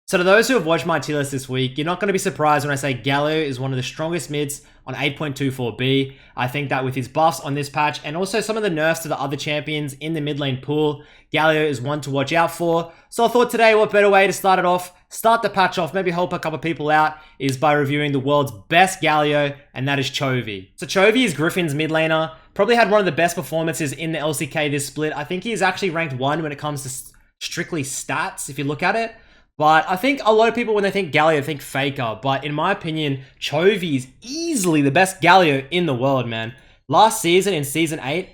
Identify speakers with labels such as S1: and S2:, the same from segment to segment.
S1: So to those who have watched my tier list this week, you're not going to be surprised when I say Galio is one of the strongest mids on 8.24B. I think that with his buffs on this patch and also some of the nerfs to the other champions in the mid lane pool, Galio is one to watch out for. So I thought today what better way to start it off, start the patch off, maybe help a couple people out, is by reviewing the world's best Galio, and that is Chovy. So Chovy is Griffin's mid laner, probably had one of the best performances in the LCK this split. I think he is actually ranked 1 when it comes to strictly stats, if you look at it. But I think a lot of people, when they think Galio, think Faker. But in my opinion, Chovy is easily the best Galio in the world, man. Last season, in Season 8,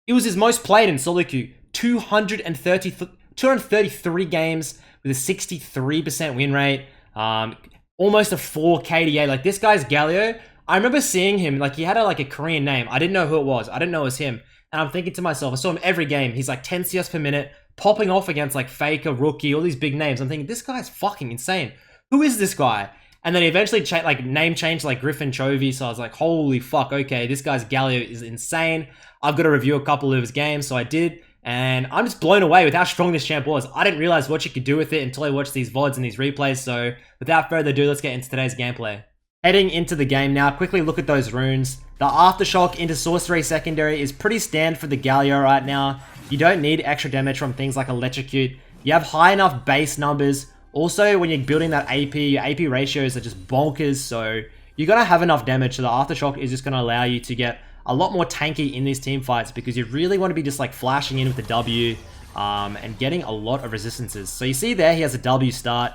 S1: it was his most played in solo queue. 233 games with a 63% win rate. Almost a 4 KDA. Like, this guy's Galio. I remember seeing him, like, he had a Korean name. I didn't know who it was. I didn't know it was him. And I'm thinking to myself, I saw him every game. He's like 10 CS per minute, popping off against like Faker, Rookie, all these big names. I'm thinking, this guy's fucking insane. Who is this guy? And then he eventually name changed like Griffin Chovy. So I was like, holy fuck, okay, this guy's Galio is insane. I've got to review a couple of his games. So I did. And I'm just blown away with how strong this champ was. I didn't realize what you could do with it until I watched these VODs and these replays. So without further ado, let's get into today's gameplay. Heading into the game now, quickly look at those runes. The Aftershock into Sorcery Secondary is pretty standard for the Galio right now. You don't need extra damage from things like Electrocute. You have high enough base numbers. Also, when you're building that AP, your AP ratios are just bonkers, so you're going to have enough damage. So the Aftershock is just going to allow you to get a lot more tanky in these team fights because you really want to be just like flashing in with the W and getting a lot of resistances. So you see there, he has a W start.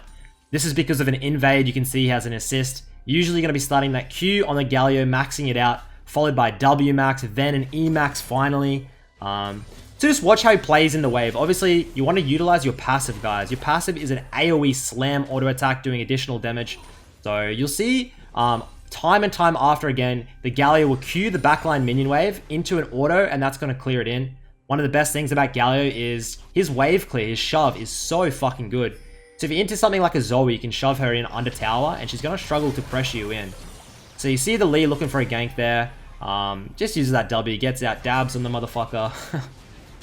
S1: This is because of an invade. You can see he has an assist. Usually going to be starting that Q on the Galio, maxing it out, followed by W max, then an E max finally. So just watch how he plays in the wave. Obviously, you want to utilize your passive, guys. Your passive is an AoE slam auto attack doing additional damage. So you'll see time and time after again, the Galio will Q the backline minion wave into an auto, and that's going to clear it in. One of the best things about Galio is his wave clear, his shove is so fucking good. So if you're into something like a Zoe, you can shove her in under tower, and she's going to struggle to pressure you in. So you see the Lee looking for a gank there. Just uses that W, gets out, dabs on the motherfucker.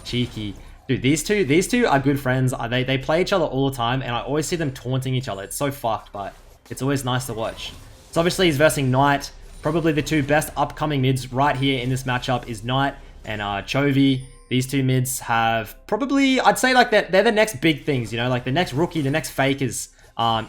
S1: Cheeky. Dude, these two are good friends. They play each other all the time, and I always see them taunting each other. It's so fucked, but it's always nice to watch. So obviously he's versing Knight. Probably the two best upcoming mids right here in this matchup is Knight and Chovy. These two mids have probably, I'd say like they're the next big things, you know, like the next Rookie, the next Fakers,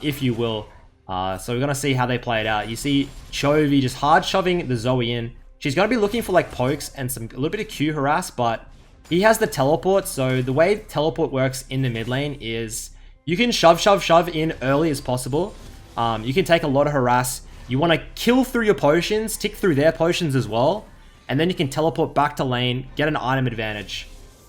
S1: if you will. So we're going to see how they play it out. You see Chovy just hard shoving the Zoe in. She's going to be looking for like pokes and a little bit of Q harass, but he has the teleport. So the way teleport works in the mid lane is you can shove in early as possible. You can take a lot of harass. You want to kill through your potions, tick through their potions as well. And then you can teleport back to lane, get an item advantage.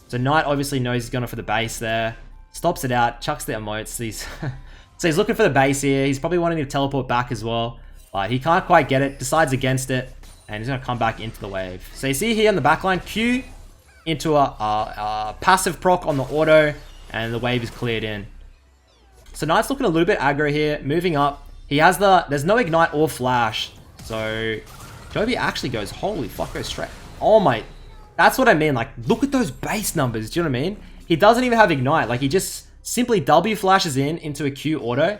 S1: So Knight obviously knows he's going for the base there. Stops it out, chucks the emotes. So he's looking for the base here. He's probably wanting to teleport back as well. But he can't quite get it, decides against it. And he's going to come back into the wave. So you see here on the backline, Q into a passive proc on the auto. And the wave is cleared in. So Knight's looking a little bit aggro here, moving up. He has there's no ignite or flash. So Chovy actually goes, holy fuck, goes straight. Oh my, that's what I mean. Like, look at those base numbers. Do you know what I mean? He doesn't even have ignite. Like, he just simply W flashes into a Q auto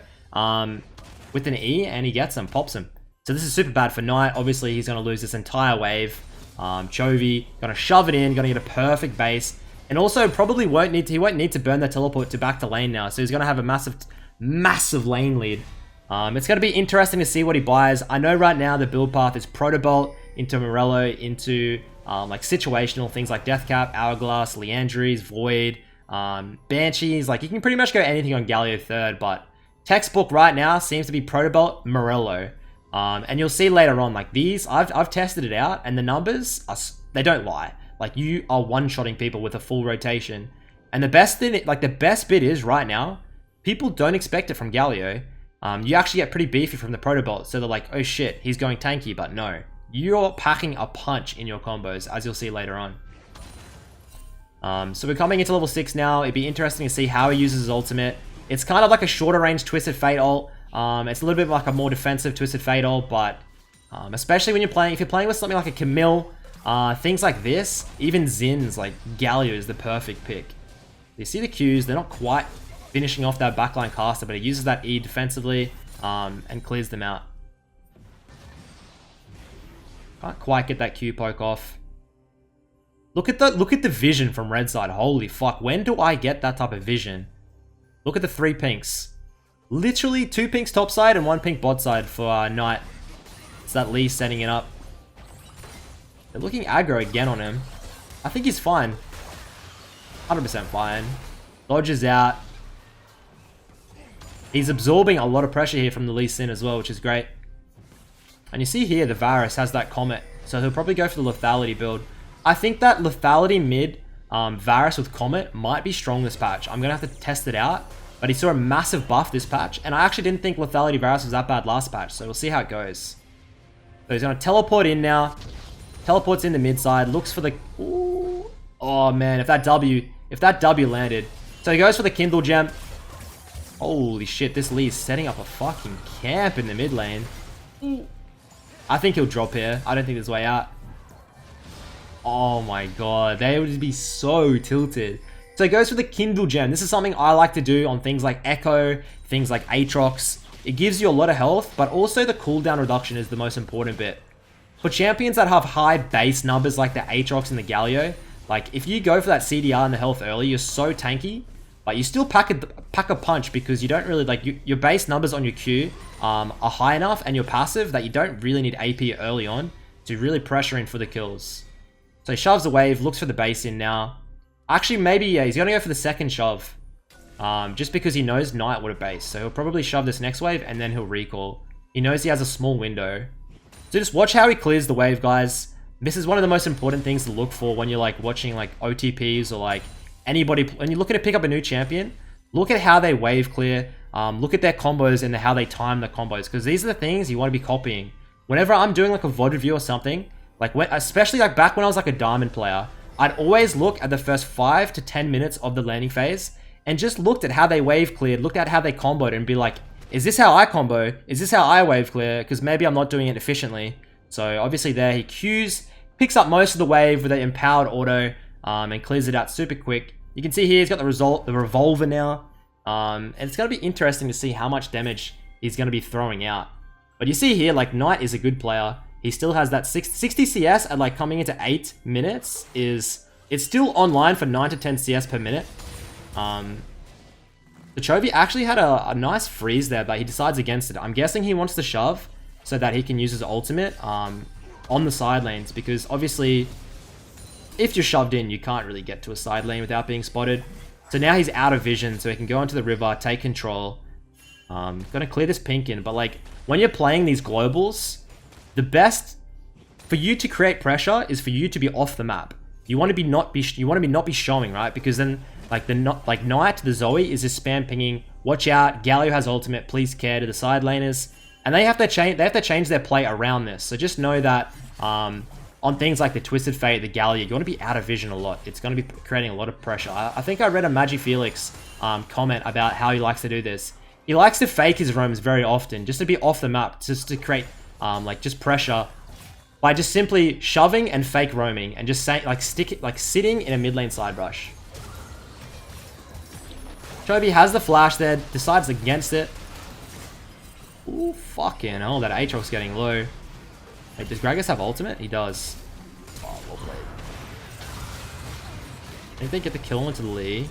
S1: with an E, and he gets him, pops him. So this is super bad for Knight. Obviously, he's going to lose this entire wave. Chovy going to shove it in, going to get a perfect base. And also probably he won't need to burn the teleport to back to lane now. So he's going to have a massive lane lead. It's going to be interesting to see what he buys. I know right now the build path is Protobolt into Morello into like situational things like Deathcap, Hourglass, Leandries, Void, Banshees. Like you can pretty much go anything on Galio third, but textbook right now seems to be Protobolt, Morello. And you'll see later on, like these, I've tested it out, and the numbers they don't lie. Like you are one-shotting people with a full rotation. And the best thing, like the best bit is right now, people don't expect it from Galio. You actually get pretty beefy from the Protobolt, so they're like, oh shit, he's going tanky, but no. You're packing a punch in your combos, as you'll see later on. So we're coming into level 6 now. It'd be interesting to see how he uses his ultimate. It's kind of like a shorter range Twisted Fate ult. It's a little bit like a more defensive Twisted Fate ult, but especially when if you're playing with something like a Camille, things like this, even Zin's, like Galio is the perfect pick. You see the Qs, they're not quite finishing off that backline caster, but he uses that E defensively and clears them out. Can't quite get that Q poke off. Look at the vision from red side. Holy fuck, when do I get that type of vision? Look at the 3 pinks. Literally 2 pinks top side and 1 pink bot side for Knight. It's that Lee setting it up. They're looking aggro again on him. I think he's fine. 100% fine. Dodges out. He's absorbing a lot of pressure here from the Lee Sin as well, which is great. And you see here, the Varus has that Comet. So he'll probably go for the lethality build. I think that lethality mid Varus with Comet might be strong this patch. I'm going to have to test it out. But he saw a massive buff this patch. And I actually didn't think lethality Varus was that bad last patch. So we'll see how it goes. So he's going to teleport in now. Teleports in the mid side. Looks for the... Ooh. Oh man, if that W landed. So he goes for the Kindle Gem. Holy shit, this Lee is setting up a fucking camp in the mid lane. I think he'll drop here. I don't think there's a way out. Oh my god, they would be so tilted. So he goes for the Kindle Gem. This is something I like to do on things like Echo, things like Aatrox. It gives you a lot of health, but also the cooldown reduction is the most important bit. For champions that have high base numbers like the Aatrox and the Galio, like if you go for that CDR and the health early, you're so tanky, but you still pack a punch because you don't really, like, your base numbers on your Q are high enough and you're passive that you don't really need AP early on to really pressure in for the kills. So he shoves the wave, looks for the base in now. Actually, maybe, yeah, he's going to go for the second shove. Just because he knows Knight would have base. So he'll probably shove this next wave and then he'll recall. He knows he has a small window. So just watch how he clears the wave, guys. This is one of the most important things to look for when you're like watching like OTPs or like anybody. When you're looking to pick up a new champion, look at how they wave clear. Look at their combos and how they time the combos. Because these are the things you want to be copying. Whenever I'm doing like a VOD review or something, like especially like back when I was like a diamond player, I'd always look at the first 5 to 10 minutes of the landing phase and just looked at how they wave cleared, looked at how they comboed and be like, is this how I combo? Is this how I wave clear? Because maybe I'm not doing it efficiently. So obviously there he Qs, picks up most of the wave with an empowered auto and clears it out super quick. You can see here he's got the revolver now. And it's going to be interesting to see how much damage he's going to be throwing out. But you see here, like, Knight is a good player. He still has that 60 CS at like coming into 8 minutes. It's still online for 9 to 10 CS per minute. The Chovy actually had a nice freeze there, but he decides against it. I'm guessing he wants to shove so that he can use his ultimate on the side lanes, because obviously if you're shoved in, you can't really get to a side lane without being spotted. So now he's out of vision, so he can go onto the river, take control. Gonna clear this pink in, but like when you're playing these globals, the best for you to create pressure is for you to be off the map. You want to be not be showing, right? Because then like Knight, the Zoe is just spam pinging. Watch out, Galio has ultimate. Please care to the side laners, and they have to change their play around this. So just know that on things like the Twisted Fate, the Galio, you want to be out of vision a lot. It's going to be creating a lot of pressure. I think I read a Magi Felix comment about how he likes to do this. He likes to fake his roams very often, just to be off the map, just to create just pressure by just simply shoving and fake roaming and just sitting in a mid lane side rush. Chovy has the flash there, decides against it. Ooh, fucking hell, that Aatrox getting low. Wait, does Gragas have ultimate? He does. Oh, well played. I think they get the kill into the Lee.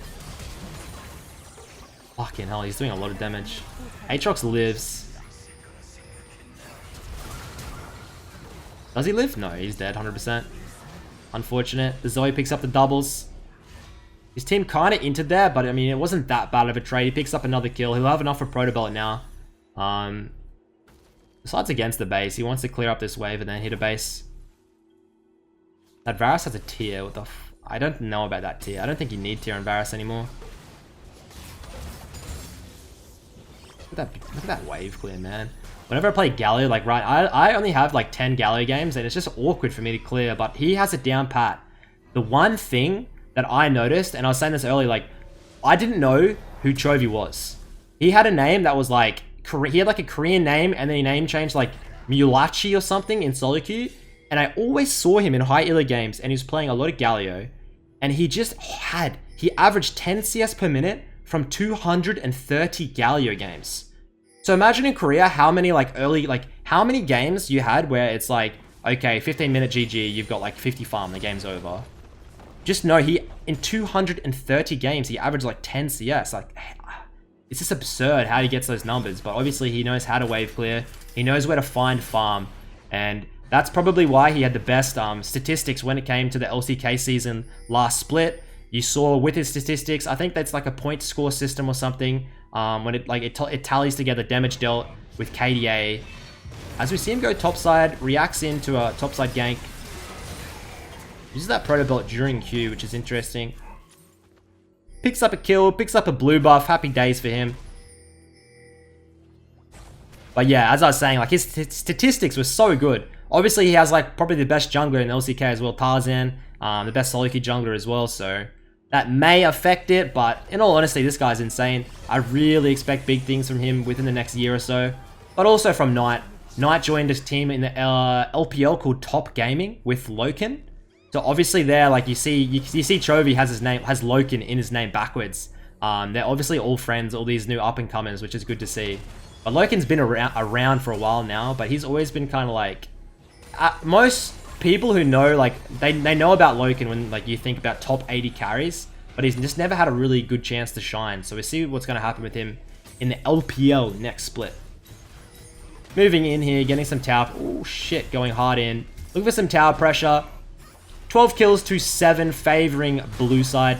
S1: Fucking hell, he's doing a lot of damage. Aatrox lives. Does he live? No, he's dead, 100%. Unfortunate. The Zoe picks up the doubles. His team kind of entered there, but I mean, it wasn't that bad of a trade. He picks up another kill. He'll have enough for Proto Belt now. Besides against the base, he wants to clear up this wave and then hit a base. That Varus has a tier. What the I don't know about that tier. I don't think you need tier on Varus anymore. Look at that wave clear, man. Whenever I play Galio, like, right, I only have like 10 Galio games and it's just awkward for me to clear, but he has it down pat. The one thing that I noticed, and I was saying this earlier, like, I didn't know who Chovy was. He had a name that was like, he had like a Korean name and then he name changed like Mulachi or something in solo queue. And I always saw him in high elo games and he was playing a lot of Galio. And he averaged 10 CS per minute from 230 Galio games. So imagine in Korea how many like early, like how many games you had where it's like, okay, 15-minute GG, you've got like 50 farm, the game's over. Just know he, in 230 games, he averaged like 10 CS. Like, it's just absurd how he gets those numbers. But obviously he knows how to wave clear. He knows where to find farm. And that's probably why he had the best statistics when it came to the LCK season last split. You saw with his statistics, I think that's like a point score system or something. When it tallies together damage dealt with KDA. As we see him go topside, reacts into a topside gank. Uses that proto belt during Q, which is interesting. Picks up a kill, picks up a blue buff. Happy days for him. But yeah, as I was saying, like his statistics were so good. Obviously, he has like probably the best jungler in LCK as well, Tarzan. The best solo queue jungler as well, so that may affect it. But in all honesty, this guy's insane. I really expect big things from him within the next year or so. But also from Knight. Knight joined his team in the LPL called Top Gaming with Loken. So obviously there, like you see Chovy has Loken in his name backwards. They're obviously all friends, all these new up-and-comers, which is good to see. But Loken's been around for a while now, but he's always been kind of like... most people who know, like, they know about Loken when like you think about top 80 carries, but he's just never had a really good chance to shine. So we see what's going to happen with him in the LPL next split. Moving in here, getting some tower... oh shit, going hard in. Looking for some tower pressure. 12 kills to 7, favoring blue side.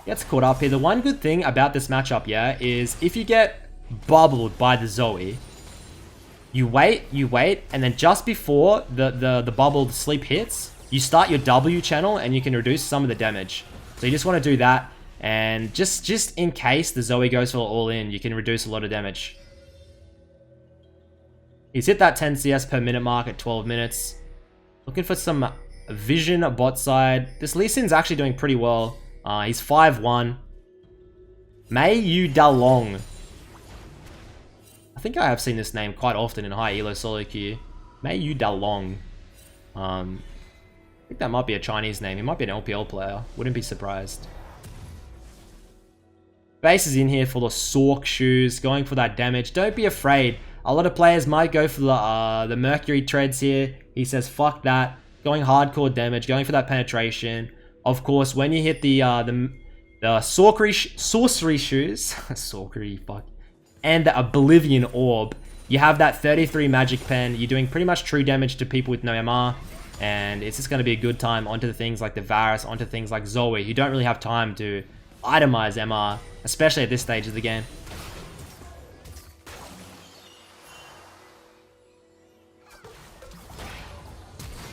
S1: Gets caught up here. The one good thing about this matchup, yeah, is if you get bubbled by the Zoe, you wait, and then just before the bubbled sleep hits, you start your W channel and you can reduce some of the damage. So you just want to do that, and just in case the Zoe goes for all in, you can reduce a lot of damage. He's hit that 10 CS per minute mark at 12 minutes. Looking for some vision bot side. This Lee Sin's actually doing pretty well. He's 5-1. Mei Yu Dalong. I think I have seen this name quite often in high elo solo queue. Mei Yu Dalong. I think that might be a Chinese name. He might be an LPL player. Wouldn't be surprised. Base is in here for the Sork shoes, going for that damage. Don't be afraid. A lot of players might go for the Mercury treads here. He says, fuck that. Going hardcore damage, going for that penetration. Of course, when you hit the sorcery shoes, sorcery, fuck, and the Oblivion Orb, you have that 33 magic pen. You're doing pretty much true damage to people with no MR. And it's just going to be a good time onto the things like the Varus, onto things like Zoe. You don't really have time to itemize MR, especially at this stage of the game.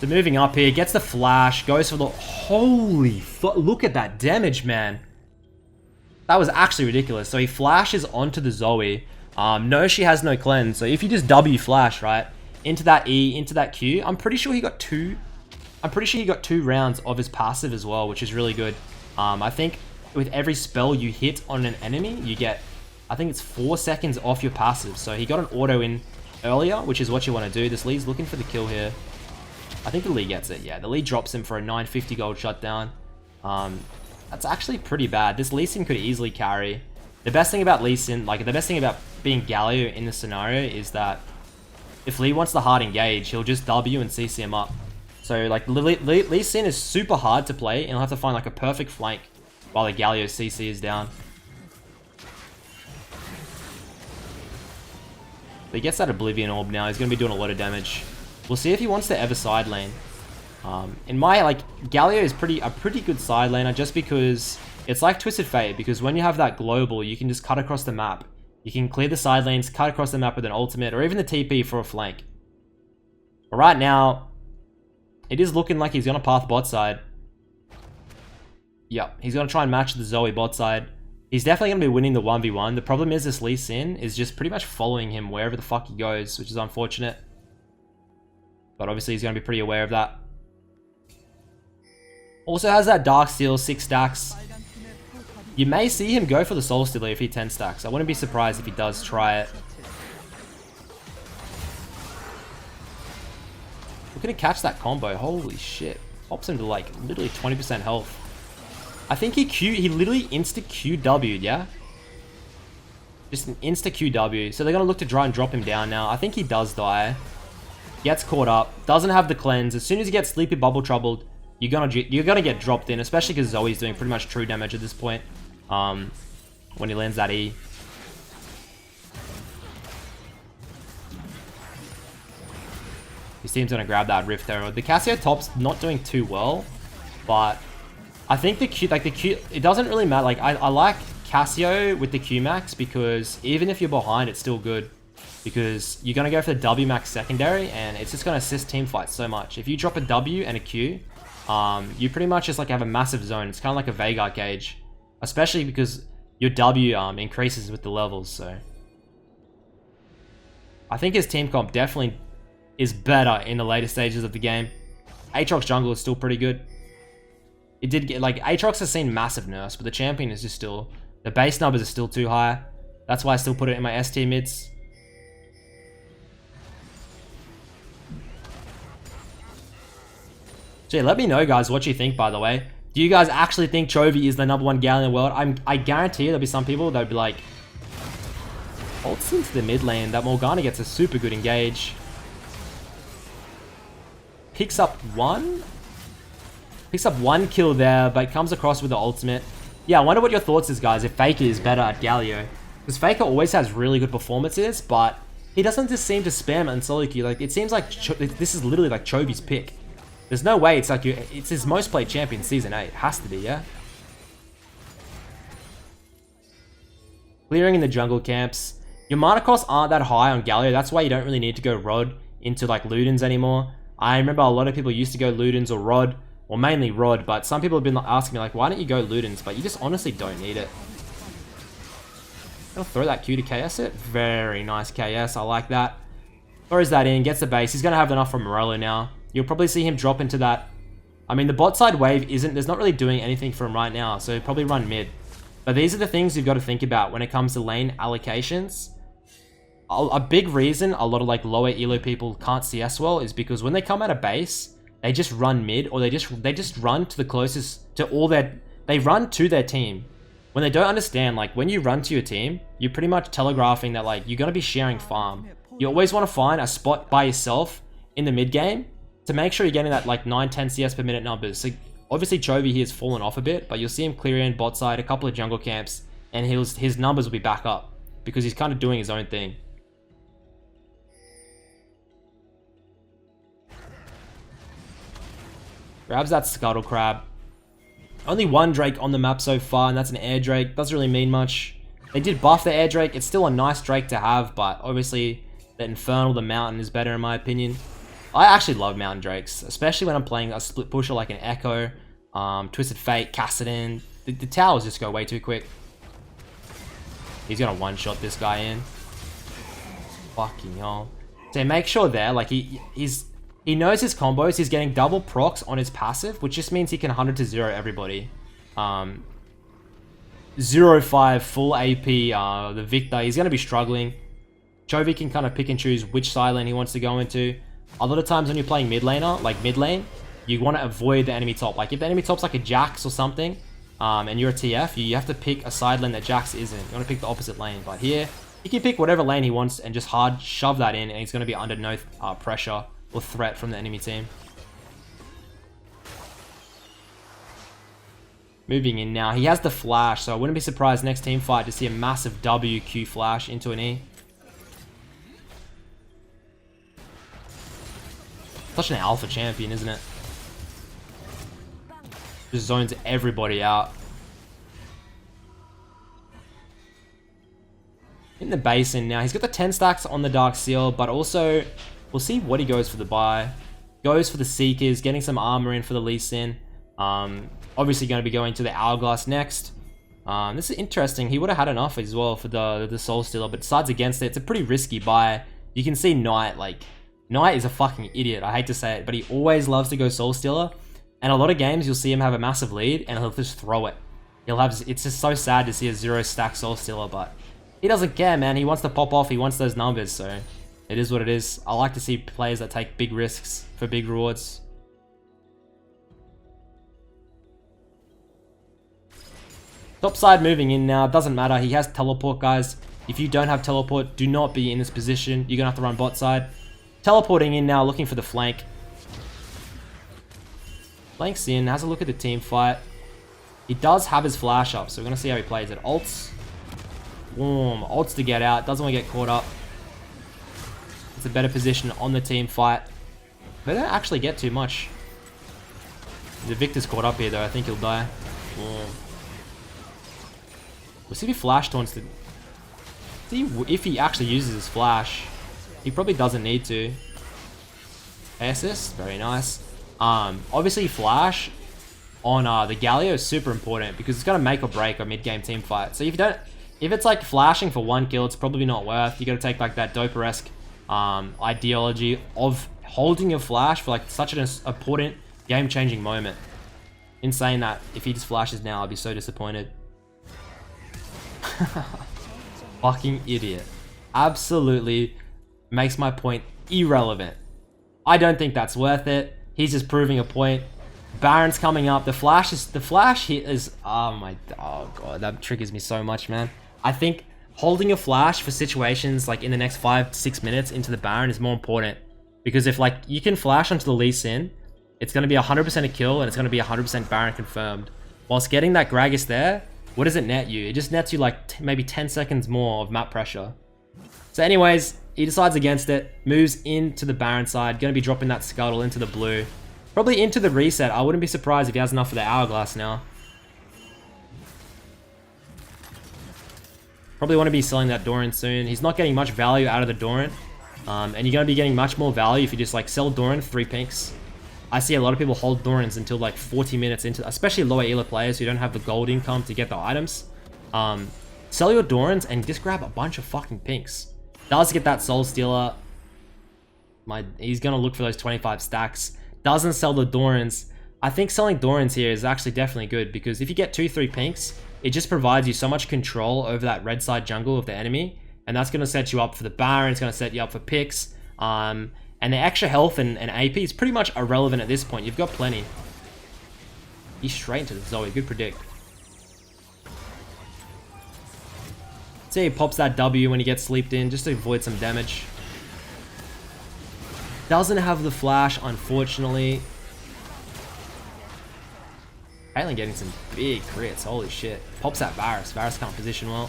S1: So moving up here, gets the flash, goes for the... holy fuck, look at that damage, man. That was actually ridiculous. So he flashes onto the Zoe. No, she has no cleanse. So if you just W flash, right, into that E, into that Q, I'm pretty sure he got two rounds of his passive as well, which is really good. I think with every spell you hit on an enemy, you get, I think it's 4 seconds off your passive. So he got an auto in earlier, which is what you want to do. This Lee's looking for the kill here. I think the Lee gets it, yeah. The Lee drops him for a 950 gold shutdown. That's actually pretty bad. This Lee Sin could easily carry. The best thing about Lee Sin, like the best thing about being Galio in this scenario is that if Lee wants the hard engage, he'll just W and CC him up. So like Lee Sin is super hard to play, and he'll have to find like a perfect flank while the Galio CC is down. But he gets that Oblivion Orb now. He's going to be doing a lot of damage. We'll see if he wants to ever side lane. In my, like, Galio is a pretty good side laner just because it's like Twisted Fate, because when you have that global, you can just cut across the map. You can clear the side lanes, cut across the map with an ultimate, or even the TP for a flank. But right now, it is looking like he's going to path bot side. Yep, he's going to try and match the Zoe bot side. He's definitely going to be winning the 1v1. The problem is this Lee Sin is just pretty much following him wherever the fuck he goes, which is unfortunate. But obviously he's going to be pretty aware of that. Also has that Dark Steel, 6 stacks. You may see him go for the Soul Stealer if he 10 stacks. I wouldn't be surprised if he does try it. We're going to catch that combo. Holy shit. Pops him to like literally 20% health. I think he literally insta-QW'd, yeah? Just an insta-QW. So they're going to look to try and drop him down now. I think he does die. Gets caught up. Doesn't have the cleanse. As soon as you get Sleepy Bubble Troubled, you're gonna get dropped in, especially because Zoe's doing pretty much true damage at this point. When he lands that E. His team's gonna grab that Rift Arrow. The Cassio top's not doing too well, but I think the Q, it doesn't really matter. Like, I like Cassio with the Q max because even if you're behind, it's still good. Because you're going to go for the W max secondary and it's just going to assist team fights so much. If you drop a W and a Q, you pretty much just like have a massive zone. It's kind of like a Veigar gauge. Especially because your W increases with the levels, so. I think his team comp definitely is better in the later stages of the game. Aatrox jungle is still pretty good. It did get, like, Aatrox has seen massive nerfs, but the champion is just still, the base numbers are still too high. That's why I still put it in my S tier mids. So yeah, let me know, guys, what you think, by the way. Do you guys actually think Chovy is the #1 Galio in the world? I guarantee there'll be some people that'll be like, ults into the mid lane. That Morgana gets a super good engage. Picks up one kill there, but comes across with the ultimate. Yeah, I wonder what your thoughts is, guys, if Faker is better at Galio. Because Faker always has really good performances, but he doesn't just seem to spam it in solo queue. Like, it seems like this is literally like Chovy's pick. There's no way it's like it's his most played champion season 8. It has to be, yeah? Clearing in the jungle camps. Your mana costs aren't that high on Galio. That's why you don't really need to go Rod into like Ludens anymore. I remember a lot of people used to go Ludens or Rod, or mainly Rod, but some people have been asking me like, why don't you go Ludens? But you just honestly don't need it. I'll throw that Q to KS it. Very nice KS. I like that. Throws that in, gets the base. He's going to have enough from Morello now. You'll probably see him drop into that. I mean, the bot side wave there's not really doing anything for him right now, so he'll probably run mid. But these are the things you've got to think about when it comes to lane allocations. A big reason a lot of like lower elo people can't CS well is because when they come out of base, they just run mid, or they just run to the closest to they run to their team. When they don't understand, like, when you run to your team, you're pretty much telegraphing that like you're gonna be sharing farm. You always want to find a spot by yourself in the mid game to make sure you're getting that like 9-10 CS per minute numbers. So obviously Chovy here has fallen off a bit, but you'll see him clear in bot side, a couple of jungle camps, and his numbers will be back up because he's kind of doing his own thing. Grabs that Scuttle Crab. Only one Drake on the map so far, and that's an Air Drake. Doesn't really mean much. They did buff the Air Drake. It's still a nice Drake to have, but obviously the Infernal, the Mountain is better in my opinion. I actually love Mountain Drakes, especially when I'm playing a split pusher like an Echo, Twisted Fate, Kassadin. The towers just go way too quick. He's gonna one-shot this guy in. Fucking hell. So make sure there, like he knows his combos. He's getting double procs on his passive, which just means he can 100 to 0 everybody. 0-5 full AP, the Victor, he's gonna be struggling. Chovy can kind of pick and choose which side lane he wants to go into. A lot of times when you're playing mid laner, like mid lane, you want to avoid the enemy top. Like if the enemy top's like a Jax or something, and you're a TF, you have to pick a side lane that Jax isn't. You want to pick the opposite lane. But here, he can pick whatever lane he wants and just hard shove that in, and he's going to be under no pressure or threat from the enemy team. Moving in now. He has the flash, so I wouldn't be surprised next team fight to see a massive WQ flash into an E. Such an alpha champion, isn't it? Just zones everybody out. In the basin now. He's got the 10 stacks on the Dark Seal, but also we'll see what he goes for the buy. Goes for the Seekers, getting some armor in for the Lee Sin. Obviously going to be going to the Hourglass next. This is interesting. He would have had enough as well for the Soul Stealer, but decides against it. It's a pretty risky buy. You can see Knight, like, Knight is a fucking idiot. I hate to say it, but he always loves to go Soul Stealer. And a lot of games, you'll see him have a massive lead, and he'll just throw it. It's just so sad to see a 0-stack Soul Stealer, but he doesn't care, man. He wants to pop off. He wants those numbers, so it is what it is. I like to see players that take big risks for big rewards. Top side moving in now. Doesn't matter. He has teleport, guys. If you don't have teleport, do not be in this position. You're going to have to run bot side. Teleporting in now, looking for the flank. Flanks in, has a look at the team fight. He does have his flash up, so we're going to see how he plays it. Ults. Boom. Ults to get out. Doesn't want to get caught up. It's a better position on the team fight. They don't actually get too much. The Victor's caught up here, though. I think he'll die. Boom. We'll see if he flash taunts the... See if he actually uses his flash. He probably doesn't need to. Assist. Very nice. Obviously, flash on the Galio is super important because it's going to make or break a mid-game team fight. So if you don't... If it's like flashing for 1 kill, it's probably not worth. You got to take like that Doper-esque ideology of holding your flash for like such an important game-changing moment. In saying that, if he just flashes now, I'd be so disappointed. Fucking idiot. Absolutely makes my point irrelevant. I don't think that's worth it. He's just proving a point. Baron's coming up. The flash hit is... Oh god, that triggers me so much, man. I think holding a flash for situations like in the next 5 to 6 minutes into the Baron is more important. Because if like you can flash onto the Lee Sin, it's going to be 100% a kill and it's going to be 100% Baron confirmed. Whilst getting that Gragas there, what does it net you? It just nets you like maybe 10 seconds more of map pressure. So anyways, he decides against it, moves into the Baron side, going to be dropping that Scuttle into the blue. Probably into the reset. I wouldn't be surprised if he has enough for the Hourglass now. Probably want to be selling that Doran soon. He's not getting much value out of the Doran. And you're going to be getting much more value if you just like sell Doran 3 pinks. I see a lot of people hold Dorans until like 40 minutes into, especially lower elo players who don't have the gold income to get the items. Sell your Dorans and just grab a bunch of fucking pinks. Does get that Soul Stealer. He's going to look for those 25 stacks. Doesn't sell the Dorans. I think selling Dorans here is actually definitely good because if you get 2-3 pinks, it just provides you so much control over that red side jungle of the enemy. And that's going to set you up for the Baron. It's going to set you up for picks. And the extra health and AP is pretty much irrelevant at this point. You've got plenty. He's straight into the Zoe. Good predict. See, he pops that W when he gets sleeped in just to avoid some damage. Doesn't have the flash, unfortunately. Caitlyn getting some big crits. Holy shit. Pops that Varus. Varus can't position well.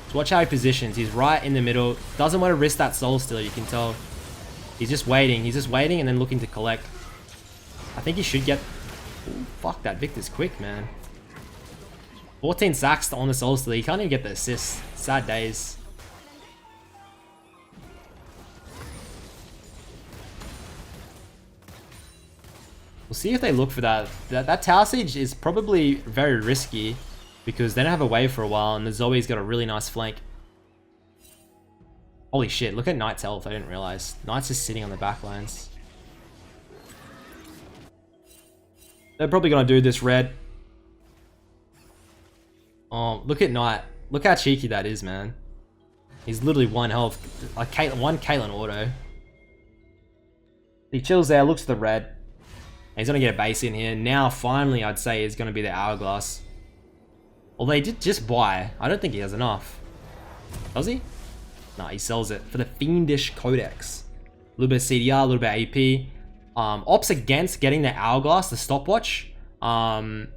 S1: So watch how he positions. He's right in the middle. Doesn't want to risk that Soul Stealer, you can tell. He's just waiting. He's just waiting and then looking to collect. I think he should get... Ooh, fuck, that Victor's quick, man. 14 sacks on the Soul Stealer. He can't even get the assist. Sad days. We'll see if they look for that. That Tower Siege is probably very risky because they don't have a wave for a while and the Zoe's got a really nice flank. Holy shit, look at Knight's health. I didn't realize. Knight's just sitting on the back lines. They're probably going to do this red. Oh, look at Knight. Look how cheeky that is, man. He's literally 1 health. Like one Caitlyn auto. He chills there, looks at the red. He's going to get a base in here. Now, finally, I'd say is going to be the Hourglass. Although he did just buy. I don't think he has enough. Does he? No, he sells it for the Fiendish Codex. A little bit of CDR, a little bit of AP. Ops against getting the Hourglass, the stopwatch. I'm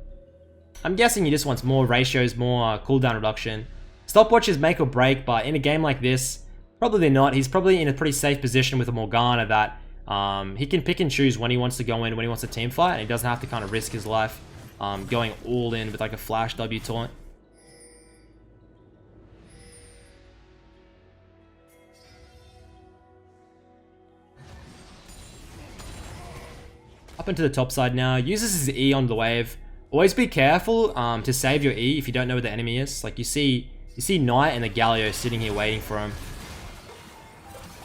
S1: guessing he just wants more ratios, more cooldown reduction. Stopwatch is make or break, but in a game like this, probably not. He's probably in a pretty safe position with a Morgana that he can pick and choose when he wants to go in, when he wants to team fight, and he doesn't have to kind of risk his life going all in with like a flash W taunt. Up into the top side now, uses his E on the wave. Always be careful to save your E if you don't know where the enemy is. Like you see Knight and the Galio sitting here waiting for him.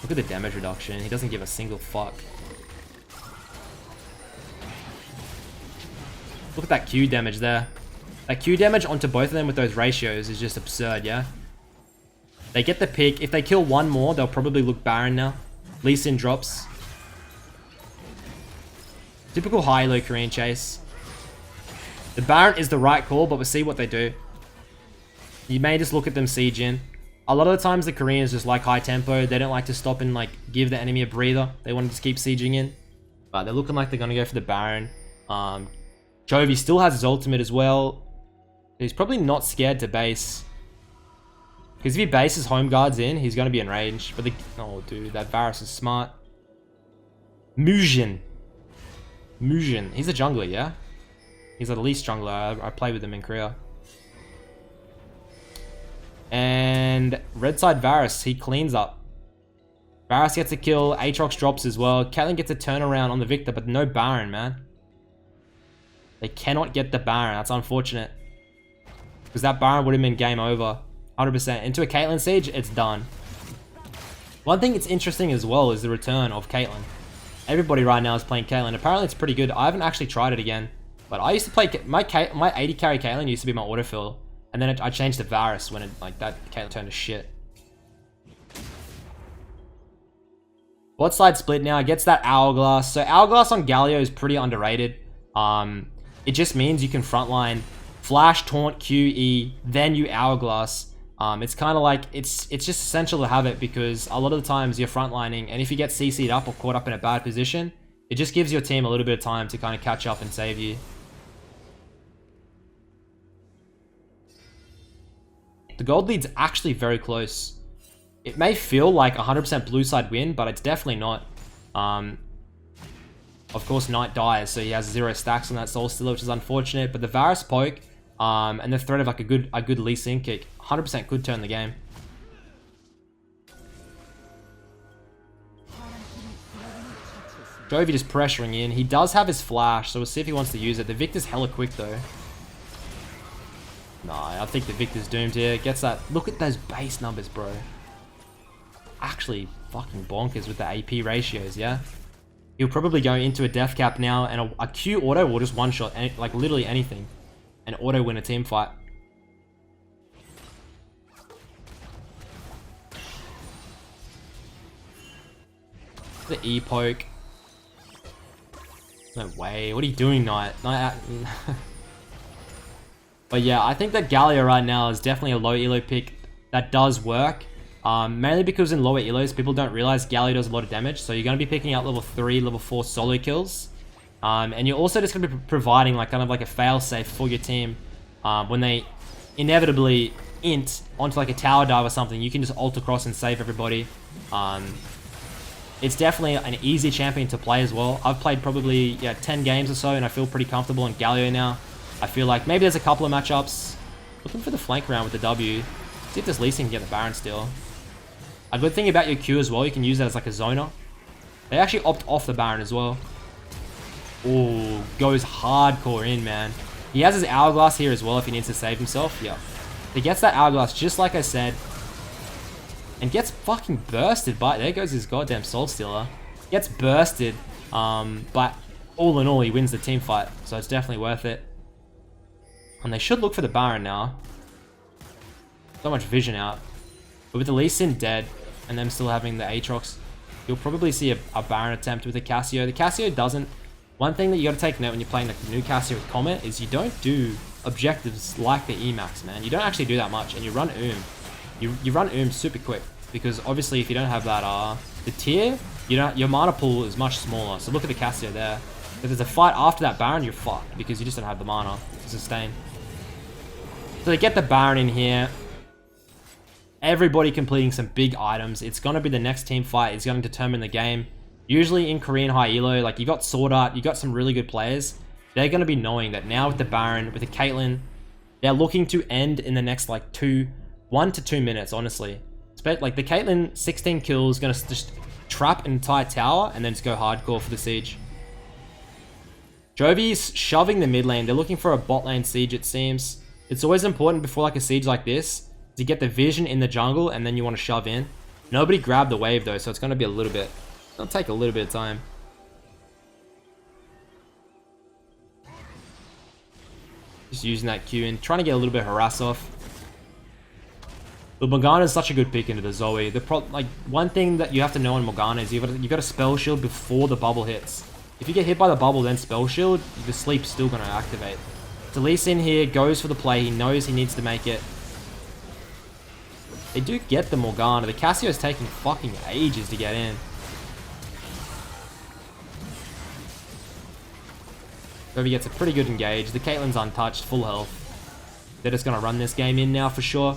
S1: Look at the damage reduction. He doesn't give a single fuck. Look at that Q damage there. That Q damage onto both of them with those ratios is just absurd, yeah? They get the pick. If they kill one more, they'll probably look Baron now. Lee Sin drops. Typical high-low Korean chase. The Baron is the right call, but we'll see what they do. You may just look at them siege in. A lot of the times the Koreans just like high tempo. They don't like to stop and like give the enemy a breather. They want to just keep sieging in. But they're looking like they're going to go for the Baron. Chovy still has his ultimate as well. He's probably not scared to base. Because if he bases home guards in, he's going to be in range. But oh, dude, that Varus is smart. Mujin. He's a jungler, yeah? He's the least jungler. I play with him in Korea. And red side Varus, he cleans up. Varus gets a kill. Aatrox drops as well. Caitlyn gets a turnaround on the Victor, but no Baron, man. They cannot get the Baron. That's unfortunate. Because that Baron would have been game over. 100%. Into a Caitlyn siege, it's done. One thing that's interesting as well is the return of Caitlyn. Everybody right now is playing Caitlyn. Apparently it's pretty good. I haven't actually tried it again. But I used to play... My 80 carry Caitlyn used to be my autofill. And then I changed to Varus when that Caitlyn turned to shit. Bot side split now. Gets that Hourglass. So Hourglass on Galio is pretty underrated. It just means you can frontline Flash, Taunt, QE, then you Hourglass. It's kind of like, it's just essential to have it because a lot of the times you're frontlining, and if you get CC'd up or caught up in a bad position, it just gives your team a little bit of time to kind of catch up and save you. The gold lead's actually very close. It may feel like 100% blue side win, but it's definitely not. Of course, Knight dies, so he has 0 stacks on that Soul Stealer, which is unfortunate. But the Varus poke and the threat of like a good Lee Sin kick, 100% could turn the game. Chovy just pressuring in. He does have his flash, so we'll see if he wants to use it. The Victor's hella quick though. Nah, I think the Victor's doomed here. Gets that. Look at those base numbers, bro. Actually, fucking bonkers with the AP ratios, yeah? He'll probably go into a death cap now, and a Q auto will just one-shot, like literally anything. And auto win a team fight. The E poke. No way. What are you doing, Knight? But yeah, I think that Galio right now is definitely a low elo pick that does work. Mainly because in lower elos, people don't realize Galio does a lot of damage. So you're going to be picking out level 3, level 4 solo kills. And you're also just going to be providing like kind of like a fail-safe for your team. When they inevitably int onto like a tower dive or something, you can just ult across and save everybody. It's definitely an easy champion to play as well. I've played probably 10 games or so, and I feel pretty comfortable in Galio now. I feel like maybe there's a couple of matchups. Looking for the flank round with the W. See if this Lee Sin can get the Baron still. A good thing about your Q as well, you can use that as like a zoner. They actually opt off the Baron as well. Oh, goes hardcore in, man. He has his Hourglass here as well if he needs to save himself. Yeah. He gets that Hourglass just like I said. And gets fucking bursted by... There goes his goddamn Soul Stealer. Gets bursted. But all in all, he wins the team fight. So it's definitely worth it. And they should look for the Baron now. So much vision out. But with the Lee Sin dead, and them still having the Aatrox, you'll probably see a Baron attempt with the Cassio. The Cassio doesn't... One thing that you got to take note when you're playing like the new Cassio with Comet is you don't do objectives like the Emax, man. You don't actually do that much, and you run You run super quick, because obviously if you don't have that the tier, your mana pool is much smaller. So look at the Cassio there. If there's a fight after that Baron, you're fucked, because you just don't have the mana to sustain. So they get the Baron in here. Everybody completing some big items. It's going to be the next team fight. It's going to determine the game. Usually in Korean high elo, like you got Sword Art, you got some really good players. They're going to be knowing that now with the Baron, with the Caitlyn, they're looking to end in the next like 1 to 2 minutes, honestly. Like the Caitlyn 16 kills, going to just trap an entire tower and then just go hardcore for the siege. Chovy's shoving the mid lane. They're looking for a bot lane siege, it seems. It's always important before like a siege like this to get the vision in the jungle, and then you want to shove in. Nobody grabbed the wave though, so it's going to be a little bit... It'll take a little bit of time. Just using that Q and trying to get a little bit of harass off. But Morgana is such a good pick into the Zoe. Like one thing that you have to know on Morgana is you got to spell shield before the bubble hits. If you get hit by the bubble then spell shield, the sleep's still going to activate. So Lee Sin here goes for the play. He knows he needs to make it. They do get the Morgana. The Cassio's taking fucking ages to get in. Chovy gets a pretty good engage. The Caitlyn's untouched, full health. They're just gonna run this game in now for sure.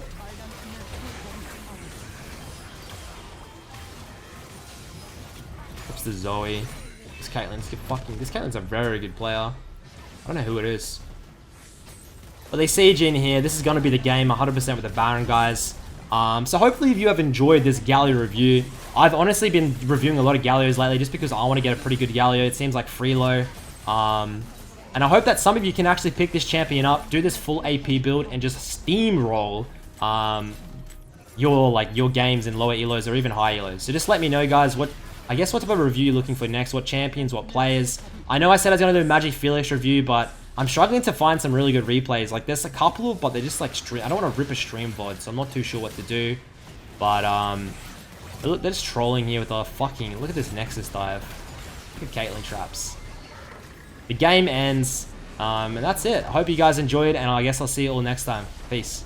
S1: What's the Zoe? This Caitlyn's a very good player. I don't know who it is. But they siege in here. This is gonna be the game 100% with the Baron, guys. So hopefully if you have enjoyed this Galio review. I've honestly been reviewing a lot of Galios lately just because I want to get a pretty good Galio. It seems like Freelo. And I hope that some of you can actually pick this champion up, do this full AP build, and just steamroll your games in lower elos or even high elos. So just let me know, guys, what type of review you're looking for next, what champions, what players. I know I said I was going to do a Magic Felix review, but I'm struggling to find some really good replays. Like, there's a couple, but they're just like I don't want to rip a stream VOD, so I'm not too sure what to do. But they're just trolling here with a fucking, look at this Nexus dive. Look at Caitlyn traps. The game ends, and that's it. I hope you guys enjoyed, and I guess I'll see you all next time. Peace.